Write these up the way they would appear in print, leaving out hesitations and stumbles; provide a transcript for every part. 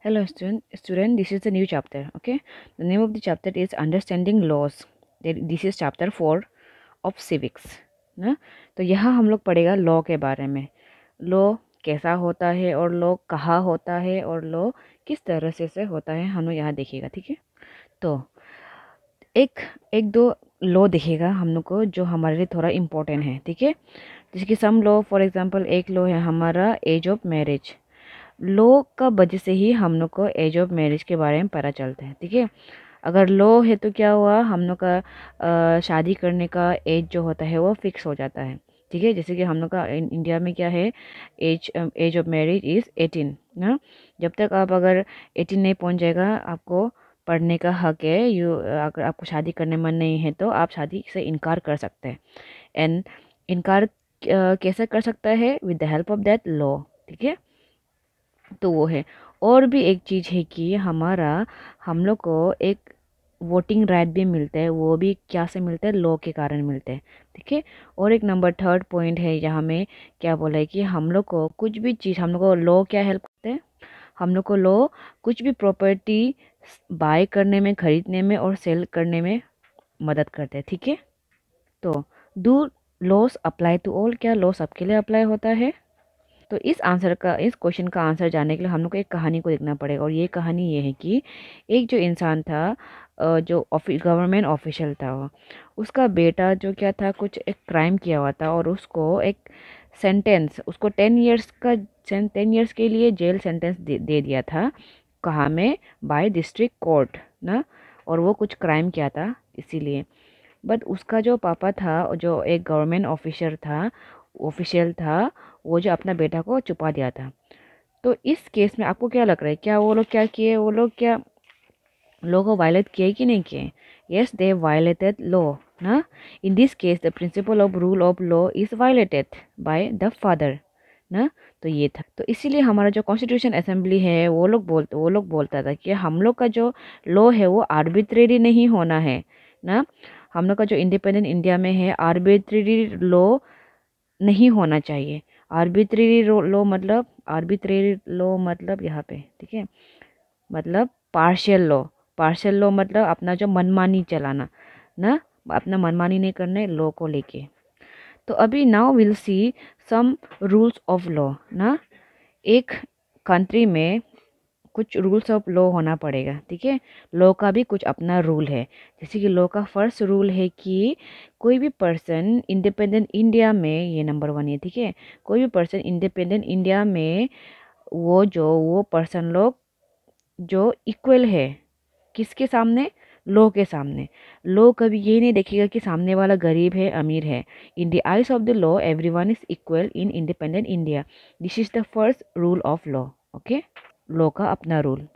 Hello, student. This is the new chapter. Okay, the name of the chapter is Understanding Laws. This is chapter 4 of Civics. ना तो यहाँ हम लोग पढ़ेगा law के बारे में। लॉ कैसा होता है और लॉ कहाँ होता है और लॉ किस तरह से होता है, हम लोग यहाँ देखिएगा। ठीक है, तो एक एक दो लॉ दिखेगा हम लोग को जो हमारे लिए थोड़ा इम्पोर्टेंट है। ठीक है, जैसे कि सम लॉ, फॉर एग्जांपल एक लॉ है हमारा एज ऑफ मैरिज। लॉ का वजह से ही हम लोग को एज ऑफ मैरिज के बारे में पता चलता है। ठीक है, अगर लॉ है तो क्या हुआ, हम लोग का शादी करने का एज जो होता है वो फिक्स हो जाता है। ठीक है, जैसे कि हम लोग का इंडिया में क्या है, एज ऑफ मैरिज इज़ 18 ना। जब तक आप अगर 18 नहीं पहुंच जाएगा, आपको पढ़ने का हक है। अगर आपको शादी करने मन नहीं है तो आप शादी से इनकार कर सकते हैं। एंड इनकार कैसे कर सकता है, with the help of that law. ठीक है, तो वो है। और भी एक चीज़ है कि हम लोग को एक वोटिंग राइट भी मिलता है। वो भी क्या से मिलता है, लॉ के कारण मिलता है। ठीक है, और एक नंबर थर्ड पॉइंट है यहाँ में क्या बोला है कि हम लोग को कुछ भी चीज़, हम लोग को लॉ क्या हेल्प करते हैं, हम लोग को लॉ कुछ भी प्रॉपर्टी बाय करने में, खरीदने में और सेल करने में मदद करते हैं। ठीक है, तो do laws apply to all, क्या लॉ सबके लिए अप्लाई होता है। तो इस क्वेश्चन का आंसर जानने के लिए हम लोग को एक कहानी को देखना पड़ेगा। और ये कहानी ये है कि एक जो इंसान था, जो गवर्नमेंट ऑफिशियल था, उसका बेटा जो क्या था, कुछ एक क्राइम किया हुआ था और उसको एक सेंटेंस, उसको 10 इयर्स के लिए जेल सेंटेंस दे दिया था। कहाँ में, बाय डिस्ट्रिक्ट कोर्ट ना। और वो कुछ क्राइम किया था इसीलिए। बट उसका जो पापा था, जो एक गवर्नमेंट ऑफिशियल था, वो जो अपना बेटा को छुपा दिया था। तो इस केस में आपको क्या लग रहा है, क्या वो लोग क्या किए, वो लोग क्या लॉ को वायलेट किए कि नहीं किए। यस, दे वायलेटेड लॉ ना। In this case the principle of rule of law is violated by the father ना। तो ये था, तो इसीलिए हमारा जो कॉन्स्टिट्यूशन असेंबली है, वो लोग बोलता था कि हम लोग का जो लॉ है वो आर्बिट्रेरी नहीं होना है ना। हम लोग का जो इंडिपेंडेंट इंडिया में है, आर्बिट्रेरी लॉ नहीं होना चाहिए। आर्बिट्रेरी लॉ मतलब यहाँ पे, ठीक है, मतलब पार्शियल लॉ मतलब अपना जो मनमानी चलाना ना, अपना मनमानी नहीं करने लॉ को लेके। तो अभी now will see some rules of law ना। एक कंट्री में कुछ रूल्स ऑफ लॉ होना पड़ेगा। ठीक है, लॉ का भी कुछ अपना रूल है। जैसे कि लॉ का फर्स्ट रूल है कि कोई भी पर्सन इंडिपेंडेंट इंडिया में, ये नंबर 1 है। ठीक है, कोई भी पर्सन इंडिपेंडेंट इंडिया में, वो पर्सन लोग जो इक्वल है किसके सामने, लॉ के सामने। लॉ कभी ये नहीं देखेगा कि सामने वाला गरीब है अमीर है। In the eyes of the law everyone is equal in independent India. This is the first rule of law. Okay, law का अपना रूल।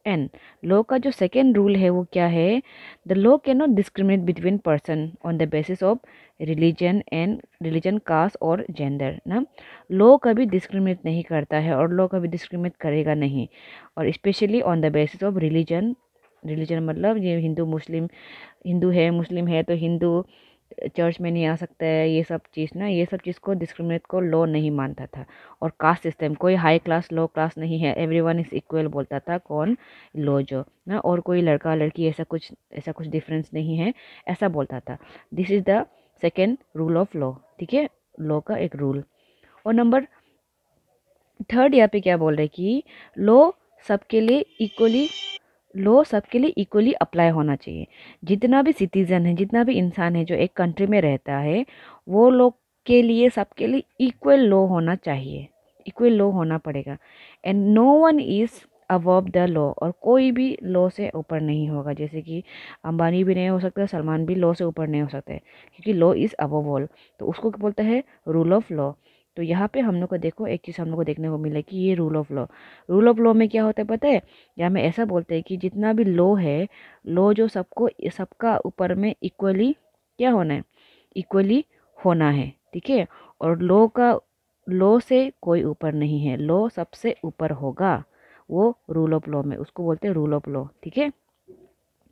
एंड लॉ का जो सेकेंड रूल है वो क्या है, the law can not discriminate between person on the basis of religion, caste और gender ना। लॉ कभी डिस्क्रिमिनेट नहीं करता है और लॉ कभी डिस्क्रिमिनेट करेगा नहीं। और specially on the basis of religion मतलब ये हिंदू है, मुस्लिम है तो हिंदू चर्च में नहीं आ सकता है, ये सब चीज़ ना, ये सब चीज़ को डिस्क्रिमिनेट को लॉ नहीं मानता था। और कास्ट सिस्टम, कोई हाई क्लास लो क्लास नहीं है, एवरीवन इज इक्वल बोलता था कौन, लॉ जो ना। और कोई लड़का लड़की ऐसा कुछ डिफरेंस नहीं है, ऐसा बोलता था। This is the second rule of law. ठीक है, लॉ का एक रूल। और नंबर थर्ड यहाँ पे क्या बोल रहे कि लॉ सबके लिए इक्वली लॉ सबके लिए इक्वली अप्लाई होना चाहिए। जितना भी सिटीजन है, जितना भी इंसान है जो एक कंट्री में रहता है, वो लोग के लिए, सबके लिए इक्वल लॉ होना चाहिए, इक्वल लॉ होना पड़ेगा। And no one is above the law, और कोई भी लॉ से ऊपर नहीं होगा। जैसे कि अंबानी भी नहीं हो सकता, सलमान भी लॉ से ऊपर नहीं हो सकते, क्योंकि लॉ इज़ अबव ऑल। तो उसको क्या बोलता है, रूल ऑफ लॉ। तो यहाँ पे हम लोग को देखो, एक चीज़ हम लोग को देखने को मिला कि ये रूल ऑफ लॉ में क्या होता है पता है, या में ऐसा बोलते हैं कि जितना भी लॉ है, लॉ जो सबका ऊपर में इक्वली क्या होना है, इक्वली होना है। ठीक है, और लॉ से कोई ऊपर नहीं है, लॉ सबसे ऊपर होगा। वो रूल ऑफ लॉ में उसको बोलते हैं रूल ऑफ लॉ। ठीक है,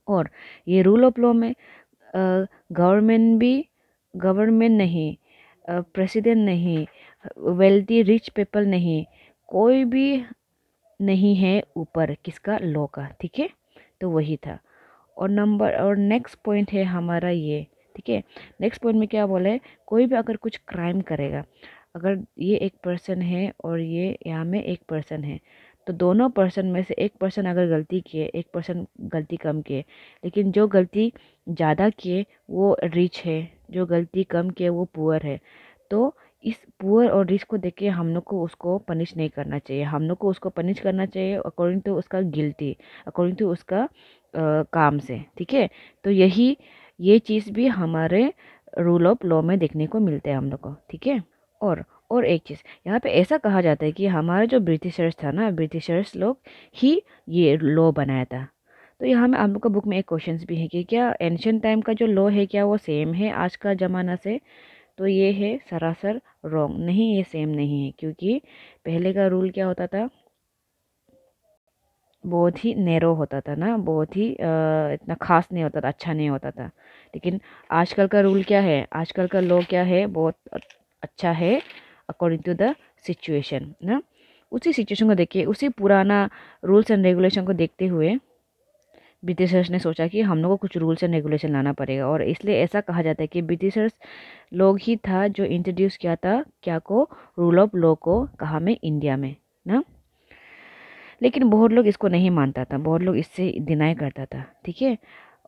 और ये रूल ऑफ लॉ में गवर्नमेंट नहीं, प्रेसिडेंट नहीं, वेल्दी रिच पीपल नहीं, कोई भी नहीं है ऊपर किसका, लॉ का, ठीक है। तो वही था। और नेक्स्ट पॉइंट है हमारा ये, ठीक है। नेक्स्ट पॉइंट में क्या बोला है, कोई भी अगर कुछ क्राइम करेगा, अगर ये एक पर्सन है और ये यहाँ में एक पर्सन है, तो दोनों पर्सन में से एक पर्सन अगर गलती किए, एक पर्सन गलती कम किए, लेकिन जो गलती ज़्यादा किए वो रिच है, जो गलती कम किए वो पुअर है, तो इस पुअर और रिच को देख के हम लोग को उसको पनिश नहीं करना चाहिए। हम लोग को उसको पनिश करना चाहिए अकॉर्डिंग टू उसका गिल्टी, अकॉर्डिंग टू उसका काम से, ठीक है। तो ये चीज़ भी हमारे रूल ऑफ लॉ में देखने को मिलते हैं हम लोग को, ठीक है। और एक चीज़ यहाँ पे ऐसा कहा जाता है कि हमारा जो ब्रिटिशर्स था ना, ब्रिटिशर्स लोग ही ये लॉ बनाया था। तो यहाँ में आप लोग का बुक में एक क्वेश्चंस भी है कि क्या एंशियंट टाइम का जो लॉ है क्या वो सेम है आज का ज़माना से। तो ये है सरासर रॉन्ग, नहीं ये सेम नहीं है, क्योंकि पहले का रूल क्या होता था, बहुत ही नैरो होता था ना, बहुत ही इतना खास नहीं होता था, अच्छा नहीं होता था। लेकिन आजकल का रूल क्या है, आजकल का लॉ क्या है, बहुत अच्छा है अकॉर्डिंग टू द सिचुएशन ना। उसी सिचुएशन को देखिए, उसी पुराना रूल्स एंड रेगुलेशन को देखते हुए ब्रिटिशर्स ने सोचा कि हम लोग को कुछ रूल्स एंड रेगुलेशन लाना पड़ेगा, और इसलिए ऐसा कहा जाता है कि ब्रिटिशर्स लोग ही था जो इंट्रोड्यूस किया था क्या को, रूल ऑफ लॉ को, कहाँ में, इंडिया में ना। लेकिन बहुत लोग इसको नहीं मानता था, बहुत लोग इससे डिनाई करता था, ठीक है।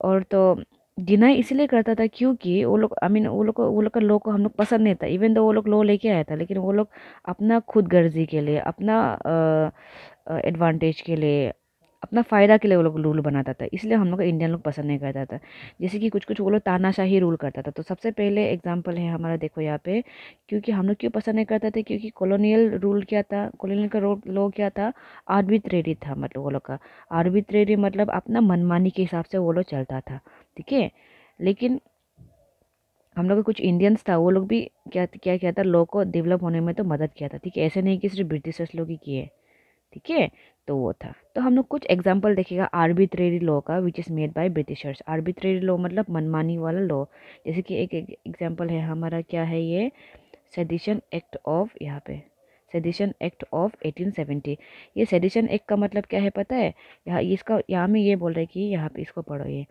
और तो डिनाई इसलिए करता था क्योंकि वो लोग, आई मीन वो लोग का लॉ को हम लोग पसंद नहीं था, इवन तो वो लोग लॉ लेके आया था, लेकिन वो लोग अपना खुद गर्जी के लिए, अपना एडवांटेज के लिए, अपना फ़ायदा के लिए वो लोग रूल बनाता था, इसलिए हम लोग को इंडियन लोग पसंद नहीं करता था। जैसे कि कुछ कुछ वो लोग तानाशाही रूल करता था। तो सबसे पहले एग्जांपल है हमारा, देखो यहाँ पे, क्योंकि हम लोग क्यों पसंद नहीं करते थे, क्योंकि कॉलोनियल रूल क्या था, कॉलोनियल का लॉ क्या था, आर्बिट्रेरी था, मतलब वो लोग का आर्बिट्रेरी मतलब अपना मनमानी के हिसाब से वो लोग चलता था, ठीक है। लेकिन हम लोग का कुछ इंडियंस था, वो लोग भी क्या क्या किया था, लॉ को डेवलप होने में तो मदद किया था, ठीक है। ऐसे नहीं कि सिर्फ ब्रिटिशर्स लोग ही किए, ठीक है। तो वो था। तो हम लोग कुछ एग्जांपल देखेगा आर्बिट्रेरी लॉ का, which is made by Britishers. Arbitrary law मतलब मनमानी वाला लॉ। जैसे कि एक एग्जांपल है हमारा, क्या है ये, सेडिशन एक्ट ऑफ, यहाँ पे सेडिशन एक्ट ऑफ 1870। ये सेडिशन एक्ट का मतलब क्या है पता है, यहाँ इसका, यहाँ में ये बोल रहे हैं कि यहाँ पे इसको पढ़ो, ये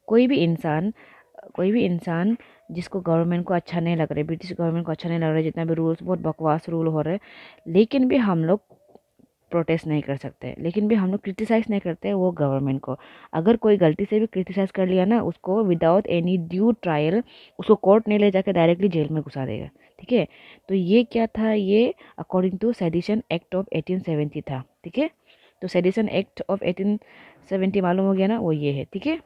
कोई भी इंसान जिसको गवर्नमेंट को अच्छा नहीं लग रहा है, ब्रिटिश गवर्नमेंट को अच्छा नहीं लग रहा है, जितना भी रूल्स, बहुत बकवास रूल हो रहे हैं, लेकिन भी हम लोग प्रोटेस्ट नहीं कर सकते, लेकिन भी हम लोग क्रिटिसाइज़ नहीं करते वो गवर्नमेंट को। अगर कोई गलती से भी क्रिटिसाइज़ कर लिया ना, उसको विदाउट एनी ड्यू ट्रायल उसको कोर्ट नहीं ले जाकर डायरेक्टली जेल में घुसा देगा, ठीक है। तो ये क्या था, ये according to sedition act of 1870 था, ठीक है। तो सेडिशन एक्ट ऑफ 1870 मालूम हो गया ना, वो ये है, ठीक है।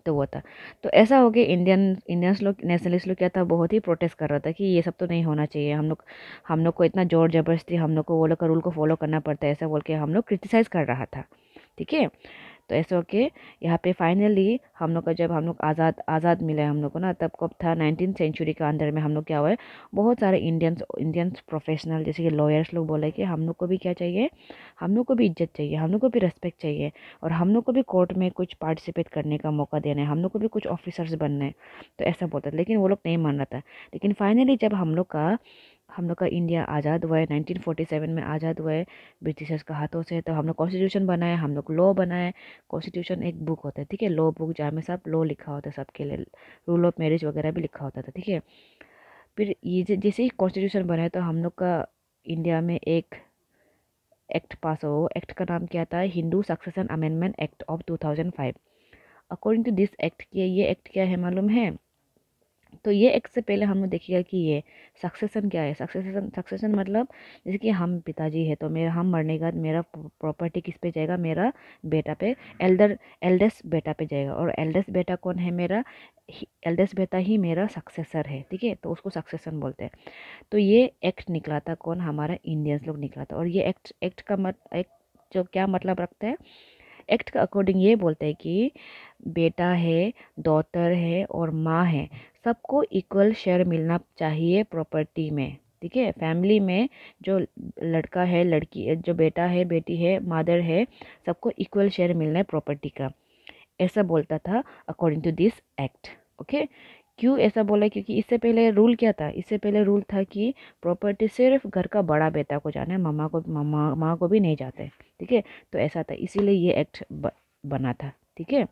तो वो था। तो ऐसा हो गया, इंडियंस लोग, नेशनलिस्ट लोग क्या था, बहुत ही प्रोटेस्ट कर रहा था कि ये सब तो नहीं होना चाहिए, हम लोग को इतना जोर जबरदस्ती हम लोग को वो लोग का रूल को फॉलो करना पड़ता है, ऐसा बोल के हम लोग क्रिटिसाइज़ कर रहा था, ठीक है। तो ऐसे होके यहाँ पे फाइनली हम लोग का, जब हम लोग आज़ाद मिला है हम लोग को ना, तब कब था, 19th सेंचुरी का अंदर में हम लोग क्या हुआ है, बहुत सारे इंडियंस प्रोफेशनल जैसे कि लॉयर्स लोग बोले कि हम लोग को भी क्या चाहिए, हम लोग को भी इज्जत चाहिए, हम लोग को भी रेस्पेक्ट चाहिए, और हम लोग को भी कोर्ट में कुछ पार्टिसिपेट करने का मौका देना है, हम लोग को भी कुछ ऑफिसर्स बनना है। तो ऐसा बोलता था, लेकिन वो लोग नहीं मान रहा था। लेकिन फाइनली जब हम लोग का इंडिया आज़ाद हुआ है, 1947 में आज़ाद हुआ है ब्रिटिशर्स का हाथों से, तो हम लोग कॉन्स्टिट्यूशन बनाए, हम लोग लॉ बनाए। कॉन्स्टिट्यूशन एक बुक होता है, ठीक है, लॉ बुक, जहाँ में सब लॉ लिखा होता है सबके लिए, रूल ऑफ मैरिज वगैरह भी लिखा होता था, ठीक है। फिर ये जैसे ही कॉन्स्टिट्यूशन बनाए, तो हम लोग का इंडिया में एक एक्ट पास हो, एक्ट का नाम क्या था, Hindu succession amendment act of 2005। According to this act, ये एक्ट क्या है मालूम है। तो ये एक्ट से पहले हम लोग देखिएगा कि ये सक्सेशन क्या है। सक्सेशन मतलब जैसे कि हम पिताजी है, तो हम मरने के बाद मेरा प्रॉपर्टी किस पे जाएगा, मेरा बेटा पे, एल्डेस्ट बेटा पे जाएगा, और एल्डेस्ट बेटा कौन है, मेरा एल्डेस्ट बेटा ही मेरा सक्सेसर है, ठीक है। तो उसको सक्सेशन बोलते हैं। तो ये एक्ट निकला था कौन, हमारा इंडियंस लोग निकला था। और ये एक्ट जो क्या मतलब रखता है, एक्ट का अकॉर्डिंग ये बोलते हैं कि बेटा है, डॉटर है और माँ है, सबको इक्वल शेयर मिलना चाहिए प्रॉपर्टी में, ठीक है। फैमिली में जो लड़का है, लड़की, जो बेटा है, बेटी है, मदर है, सबको इक्वल शेयर मिलना है प्रॉपर्टी का, ऐसा बोलता था according to this act, okay. क्यों ऐसा बोला? क्योंकि इससे पहले रूल क्या था? इससे पहले रूल था कि प्रॉपर्टी सिर्फ घर का बड़ा बेटा को जाना है, मामा माँ को भी नहीं जाते। ठीक है, तो ऐसा था, इसीलिए ये एक्ट बना था। ठीक है,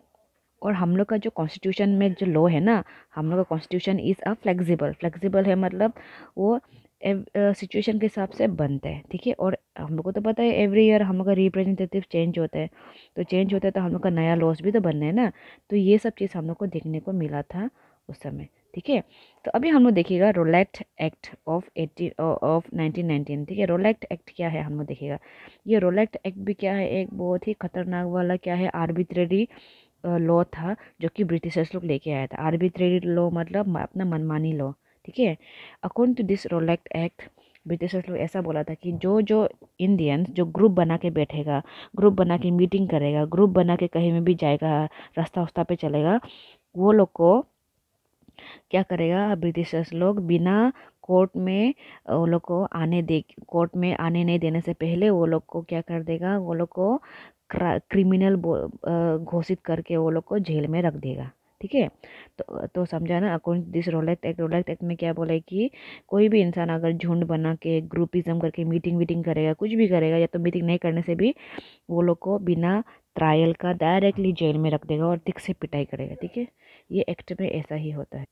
और हम लोग का जो कॉन्स्टिट्यूशन में जो लॉ है ना, हम लोग का constitution is a flexible. Flexible है मतलब वो सिचुएशन के हिसाब से बनता है। ठीक है, और हम लोग को तो पता है एवरी ईयर हम लोग का रिप्रेजेंटेटिव चेंज होता है, तो चेंज होता है तो हम लोग का नया लॉज भी तो बनना है ना। तो ये सब चीज़ हम लोग को देखने को मिला था उस समय। ठीक है, तो अभी हम लोग देखिएगा रोलैक्ट एक्ट ऑफ 1919। ठीक है, रोलैक्ट एक्ट क्या है हम लोग देखिएगा। ये रोलैक्ट एक्ट भी क्या है, एक बहुत ही खतरनाक वाला क्या है, आर्बिट्रेरी लॉ था जो कि ब्रिटिशर्स लोग लेके आया था। आर्बिट्रेरी लॉ मतलब अपना मनमानी लॉ। ठीक है, according to this Rowlatt act, Britishers लोग ऐसा बोला था कि जो जो इंडियंस जो ग्रुप बना के बैठेगा, ग्रुप बना के मीटिंग करेगा, ग्रुप बना के कहीं में भी जाएगा, रास्ता उस्ता पे चलेगा, वो लोग को क्या करेगा ब्रिटिशर्स लोग, बिना कोर्ट में वो लोग को कोर्ट में आने नहीं देने से पहले वो लोग को क्या कर देगा, वो लोग को क्रिमिनल घोषित करके वो लोग को जेल में रख देगा। ठीक है, तो समझा ना। अकॉर्डिंग दिस रोलैक्ट एक्ट में क्या बोला है कि कोई भी इंसान अगर झुंड बना के ग्रुपिज्म करके मीटिंग वीटिंग करेगा, कुछ भी करेगा, या तो मीटिंग नहीं करने से भी वो लोग को बिना ट्रायल का डायरेक्टली जेल में रख देगा और तिक से पिटाई करेगा। ठीक है, ये एक्ट में ऐसा ही होता है।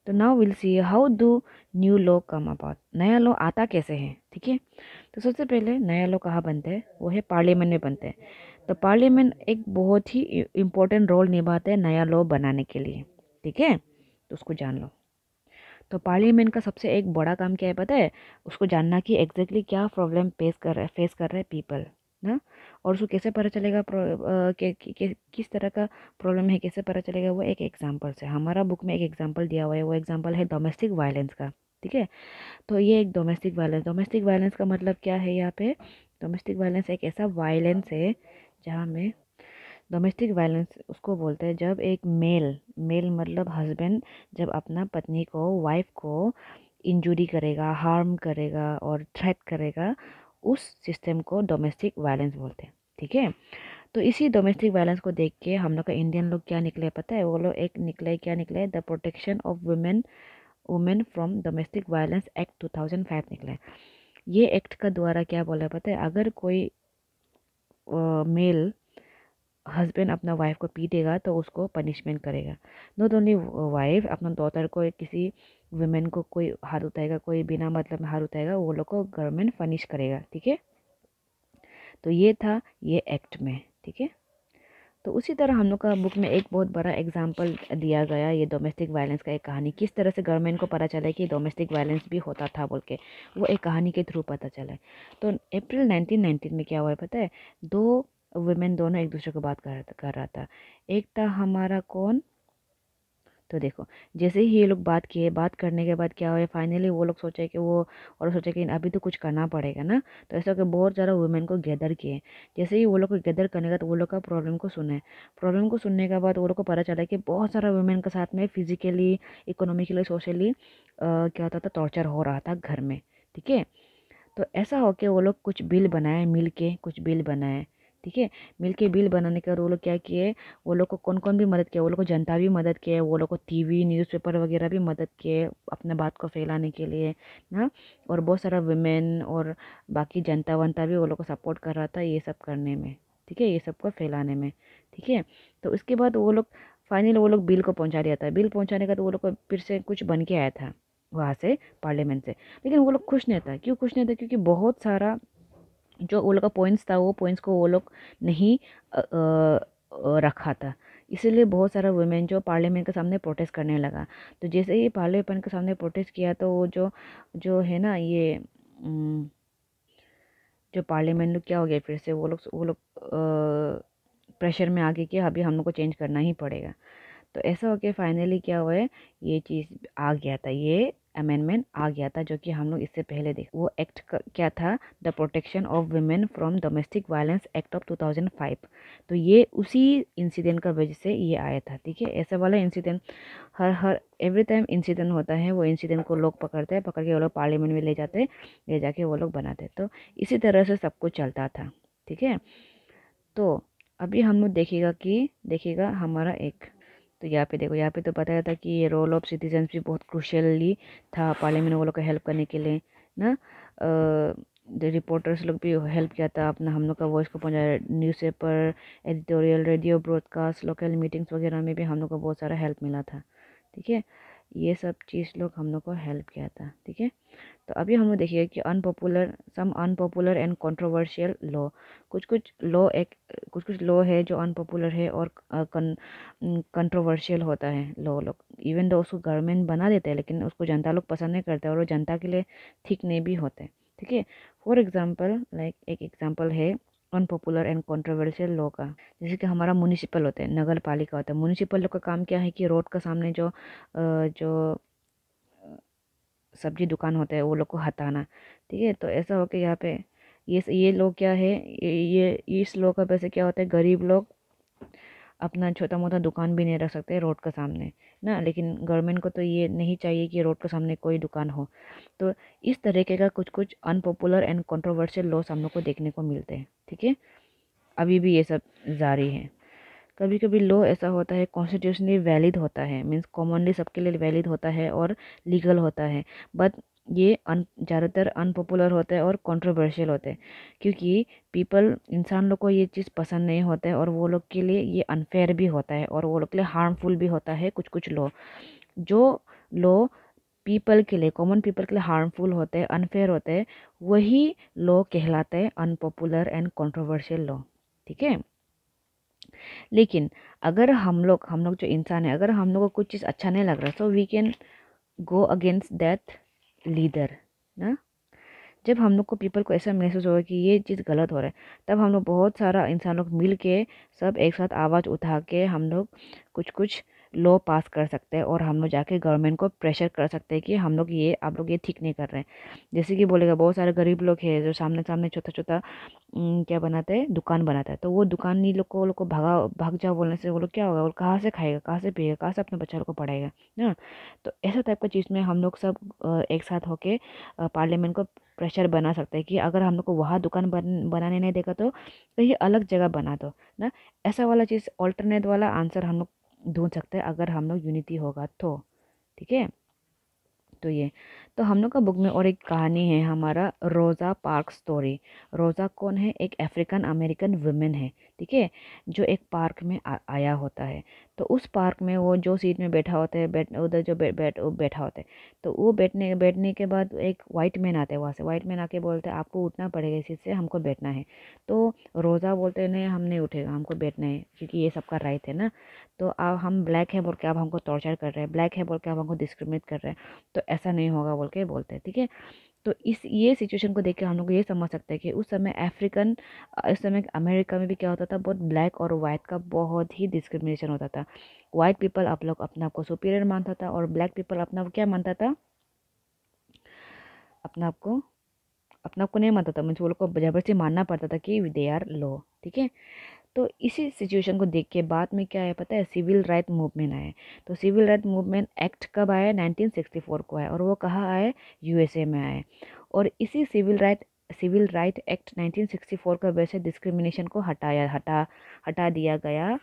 तो now will see how do new law come about. नया लॉ आता कैसे है? ठीक है, तो सबसे पहले नया लॉ कहाँ बनता है, वो है पार्लियामेंट में बनता है। तो पार्लियामेंट एक बहुत ही इम्पोर्टेंट रोल निभाता है नया लॉ बनाने के लिए। ठीक है, तो उसको जान लो। तो पार्लियामेंट का सबसे एक बड़ा काम क्या है पता है? उसको जानना कि एग्जैक्टली क्या प्रॉब्लम फेस कर रहे हैं पीपल ना, और उसको कैसे पता चलेगा किस तरह का प्रॉब्लम है, कैसे पता चलेगा, वो एक एग्जांपल से। हमारा बुक में एक एग्जांपल दिया हुआ है, वो एग्जांपल है डोमेस्टिक वायलेंस का। ठीक है, तो ये एक डोमेस्टिक वायलेंस का मतलब क्या है यहाँ पे? डोमेस्टिक वायलेंस एक ऐसा वायलेंस है जहाँ में, डोमेस्टिक वायलेंस उसको बोलते हैं जब एक मेल मेल मतलब हस्बैंड जब अपना पत्नी को, वाइफ को इंजुरी करेगा, हार्म करेगा और थ्रेट करेगा, उस सिस्टम को डोमेस्टिक वायलेंस बोलते हैं। ठीक है, तो इसी डोमेस्टिक वायलेंस को देख के हम लोग का इंडियन लोग क्या निकले पता है? वो लोग एक निकले, क्या निकले, the protection of women from domestic violence act 2005 निकले। ये एक्ट का द्वारा क्या बोला है पता है? अगर कोई मेल हस्बैंड अपना वाइफ को पीटेगा तो उसको पनिशमेंट करेगा। नॉट ओनली वाइफ, अपना डॉटर को, किसी वुमेन को कोई हाथ उठाएगा, कोई बिना मतलब में हाथ उठाएगा, वो लोग को गवर्नमेंट पनिश करेगा। ठीक है, तो ये था ये एक्ट में। ठीक है, तो उसी तरह हम लोग का बुक में एक बहुत बड़ा एग्जाम्पल दिया गया ये डोमेस्टिक वायलेंस का, एक कहानी, किस तरह से गवर्नमेंट को पता चला कि डोमेस्टिक वायलेंस भी होता था बोल के, वो एक कहानी के थ्रू पता चला है। तो अप्रैल 1919 में क्या हुआ है पता है? दो वुमेन दोनों एक दूसरे को बात कर रहा था। एक था हमारा कौन, तो देखो, जैसे ही ये लोग बात किए, बात करने के बाद क्या हुआ, फाइनली वो लोग सोचे कि वो, और सोचे कि अभी तो कुछ करना पड़ेगा ना। तो ऐसा कि बहुत ज़्यादा वुमेन को गैदर किए। जैसे ही वो लोग को गैदर करने का, तो वो लोग का प्रॉब्लम को सुने। प्रॉब्लम को सुनने के बाद वो लोग को पता चला कि बहुत सारा वुमेन के साथ में फिजिकली, इकोनॉमिकली, सोशली क्या होता था, टॉर्चर हो रहा था घर में। ठीक है, तो ऐसा हो के वो लोग कुछ बिल बनाए, मिल के कुछ बिल बनाए। ठीक है, मिल के बिल बनाने के बाद वो लोग क्या किए, वो लोग को कौन कौन भी मदद किया, वो लोग को जनता भी मदद किए, वो लोग को टीवी न्यूज़पेपर वगैरह भी मदद किए अपने बात को फैलाने के लिए ना। और बहुत सारा वुमेन और बाकी जनता वनता भी वो लोग को सपोर्ट कर रहा था ये सब करने में। ठीक है, ये सब को फैलाने में। ठीक है, तो उसके बाद वो लोग फाइनल वो लोग बिल को पहुंचा दिया था। बिल पहुंचाने का तो वो लोग को फिर से कुछ बन के आया था वहाँ से, पार्लियामेंट से। लेकिन वो लोग खुश नहीं था। क्यों खुश नहीं था? क्योंकि बहुत सारा जो वो लोग का पॉइंट्स था, वो पॉइंट्स को वो लोग नहीं रखा था। इसीलिए बहुत सारा वुमेन जो पार्लियामेंट के सामने प्रोटेस्ट करने लगा। तो जैसे ही पार्लियामेंट के सामने प्रोटेस्ट किया, तो वो जो जो है ना ये जो पार्लियामेंट लोग क्या हो गया, फिर से वो लोग प्रेशर में आ गए कि अभी हम लोग को चेंज करना ही पड़ेगा। तो ऐसा हो के फाइनली क्या हुआ है, ये चीज़ आ गया था, ये अमेंडमेंट आ गया था जो कि हम लोग इससे पहले देख, वो एक्ट क्या था, the protection of women from domestic violence act of 2005। तो ये उसी इंसिडेंट का वजह से ये आया था। ठीक है, ऐसा वाला इंसिडेंट हर हर एवरी टाइम इंसिडेंट होता है, वो इंसिडेंट को लोग पकड़ते हैं, पकड़ के वो लोग पार्लियामेंट में ले जाते हैं, ले जाके वो लोग बनाते हैं। तो इसी तरह से सब कुछ चलता था। ठीक है, तो अभी हम लोग देखिएगा हमारा एक, तो यहाँ पे देखो, यहाँ पे तो बताया था कि ये रोल ऑफ सिटीजन्स भी बहुत क्रूशियली था पार्लियामेंट वालों को हेल्प करने के लिए ना। रिपोर्टर्स लोग भी हेल्प किया था, अपना हम लोग का वॉइस को पहुँचाया, newspaper, editorial, radio broadcast, local meetings वगैरह में भी हम लोग को बहुत सारा हेल्प मिला था। ठीक है, ये सब चीज़ लोग हम लोग को हेल्प किया था। ठीक है, तो अभी हम लोग देखिए कि अनपॉपुलर एंड कंट्रोवर्शियल लॉ। कुछ कुछ लॉ है जो अनपॉपुलर है और कंट्रोवर्शियल होता है लॉ लोग, इवन दो उसको गवर्नमेंट बना देते हैं लेकिन उसको जनता लोग पसंद नहीं करते और वो जनता के लिए ठीक नहीं भी होते। ठीक है, फॉर एग्जाम्पल लाइक एक एग्जाम्पल है अनपॉपुलर एंड कंट्रोवर्शियल लॉ का। जैसे कि हमारा म्यूनिसिपल होता है, नगर पालिका होता है। म्यूनिसिपल लॉ का काम क्या है कि रोड का सामने जो सब्जी दुकान होता है वो लोग को हटाना। ठीक है, तो ऐसा हो के यहाँ पे ये लोग क्या है, ये इस लोग का वैसे क्या होता है, गरीब लोग अपना छोटा मोटा दुकान भी नहीं रख सकते रोड के सामने ना, लेकिन गवर्नमेंट को तो ये नहीं चाहिए कि रोड के सामने कोई दुकान हो। तो इस तरीके का कुछ कुछ अनपॉपुलर एंड कंट्रोवर्शियल लॉस हम लोग को देखने को मिलते हैं। ठीक है, अभी भी ये सब जारी है। कभी कभी लॉ ऐसा होता है कॉन्स्टिट्यूशनली वैलिड होता है, मीन्स कॉमनली सबके लिए वैलिड होता है और लीगल होता है, बट ये ज़्यादातर अनपॉपुलर होता है और कंट्रोवर्शियल होते हैं, क्योंकि पीपल इंसान लोग को ये चीज़ पसंद नहीं होता है और वो लोग के लिए ये अनफेयर भी होता है और वो लोग के लिए हार्मफुल भी होता है। कुछ कुछ लॉ जो लॉ पीपल के लिए, कॉमन पीपल के लिए हार्मफुल होते हैं, अनफेयर होते हैं, वही लॉ कहलाते हैं अनपॉपुलर एंड कंट्रोवर्शियल लॉ। ठीक है, लेकिन अगर हम लोग जो इंसान है, अगर हम लोग को कुछ चीज़ अच्छा नहीं लग रहा, so we can go against that leader ना। जब हम लोग को पीपल को ऐसा महसूस होगा कि ये चीज़ गलत हो रहा है, तब हम लोग बहुत सारा इंसान लोग मिल के सब एक साथ आवाज़ उठा के हम लोग कुछ कुछ लॉ पास कर सकते हैं और हम लोग जाके गवर्नमेंट को प्रेशर कर सकते हैं कि हम लोग ये आप लोग ये ठीक नहीं कर रहे हैं। जैसे कि बोलेगा बहुत सारे गरीब लोग हैं जो सामने सामने छोटा छोटा क्या बनाते हैं, दुकान बनाता है, तो वो दुकान लोग को भाग जाओ बोलने से वो लोग क्या होगा, वो कहाँ से खाएगा, कहाँ से पिएगा, कहाँ से अपने बच्चा लोग को पढ़ाएगा ना। तो ऐसा टाइप का चीज़ में हम लोग सब एक साथ होके पार्लियामेंट को प्रेशर बना सकते हैं कि अगर हम लोग को वहाँ दुकान बनाने नहीं देगा तो कहीं अलग जगह बना दो ना। ऐसा वाला चीज़, ऑल्टरनेट वाला आंसर हम लोग ढूंढ सकते हैं अगर हम लोग यूनिटी होगा तो। ठीक है, तो ये तो हम लोग का बुक में और एक कहानी है हमारा, रोज़ा पार्क स्टोरी। रोज़ा कौन है, एक अफ्रीकन अमेरिकन वुमेन है। ठीक है, जो एक पार्क में आया होता है। तो उस पार्क में वो जो सीट में बैठा होता है, उधर जो वो बैठा होता है, तो वो बैठने बैठने के बाद एक वाइट मैन आते हैं, वहाँ से वाइट मैन आके बोलते हैं आपको उठना पड़ेगा इस सीट से, हमको बैठना है। तो रोज़ा बोलते हैं नहीं हम नहीं उठेगा, हमको बैठना है क्योंकि ये सबका राइट है ना। तो आप हम ब्लैक है बोल के आप हमको टॉर्चर कर रहे हैं, ब्लैक है बोल के आप हमको डिस्क्रिमिनेट कर रहे हैं, तो ऐसा नहीं होगा बोल के बोलते हैं। ठीक है, तो इस ये सिचुएशन को देख के हम लोग ये समझ सकते हैं कि उस समय अमेरिका में भी क्या होता था, बहुत ब्लैक और वाइट का बहुत ही डिस्क्रिमिनेशन होता था। वाइट पीपल आप लोग अपने आप को सुपीरियर मानता था और ब्लैक पीपल अपना आप क्या मानता था, अपना आप को नहीं मानता था, मुझे वो लोग को जबरदस्ती मानना पड़ता था कि दे आर लो। ठीक है, तो इसी सिचुएशन को देख के बाद में क्या है पता है, सिविल राइट मूवमेंट आया। तो सिविल राइट मूवमेंट एक्ट कब आया, 1964 को आया, और वो कहाँ आया, यूएसए में आया। और इसी सिविल राइट एक्ट 1964 का वैसे डिस्क्रिमिनेशन को हटा दिया गया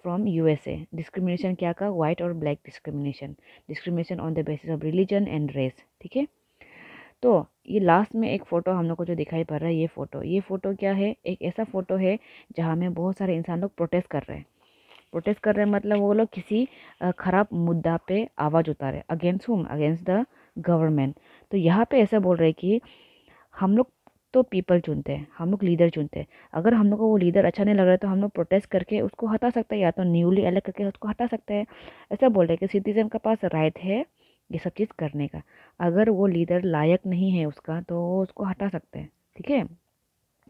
फ्रॉम यूएसए। डिस्क्रिमिनेशन क्या का, वाइट और black discrimination on the basis of religion and race. ठीक है, तो ये लास्ट में एक फ़ोटो हम लोग को जो दिखाई पड़ रहा है, ये फ़ोटो क्या है, एक ऐसा फ़ोटो है जहाँ में बहुत सारे इंसान लोग प्रोटेस्ट कर रहे हैं। मतलब वो लोग किसी ख़राब मुद्दा पे आवाज़ उतारे, अगेंस्ट हुम, अगेंस्ट द गवर्नमेंट। तो यहाँ पे ऐसा बोल रहे हैं कि हम लोग तो पीपल चुनते हैं, हम लोग लीडर चुनते हैं, अगर हम लोग को वो लीडर अच्छा नहीं लग रहा है तो हम लोग प्रोटेस्ट करके उसको हटा सकते हैं, या तो न्यूली इलेक्ट करके उसको हटा सकते हैं। ऐसा बोल रहे हैं कि सिटीजन के पास राइट है ये सब चीज़ करने का, अगर वो लीडर लायक नहीं है उसका तो वो उसको हटा सकते हैं। ठीक है,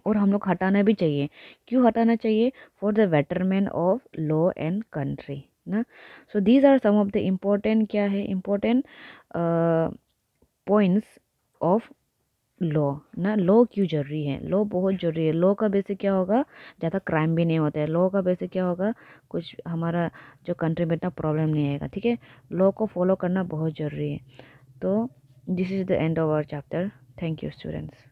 और हम लोग हटाना भी चाहिए। क्यों हटाना चाहिए, for the betterment of law and country ना। So these are some of the important क्या है, इम्पोर्टेंट पॉइंट्स ऑफ लॉ ना। लॉ क्यों जरूरी है, लॉ बहुत जरूरी है। लॉ का बेसिस क्या होगा, ज़्यादा क्राइम भी नहीं होता है। लॉ का बेसिस क्या होगा, कुछ हमारा जो कंट्री में इतना प्रॉब्लम नहीं आएगा। ठीक है, लॉ को फॉलो करना बहुत ज़रूरी है। तो this is the end of our chapter. Thank you students.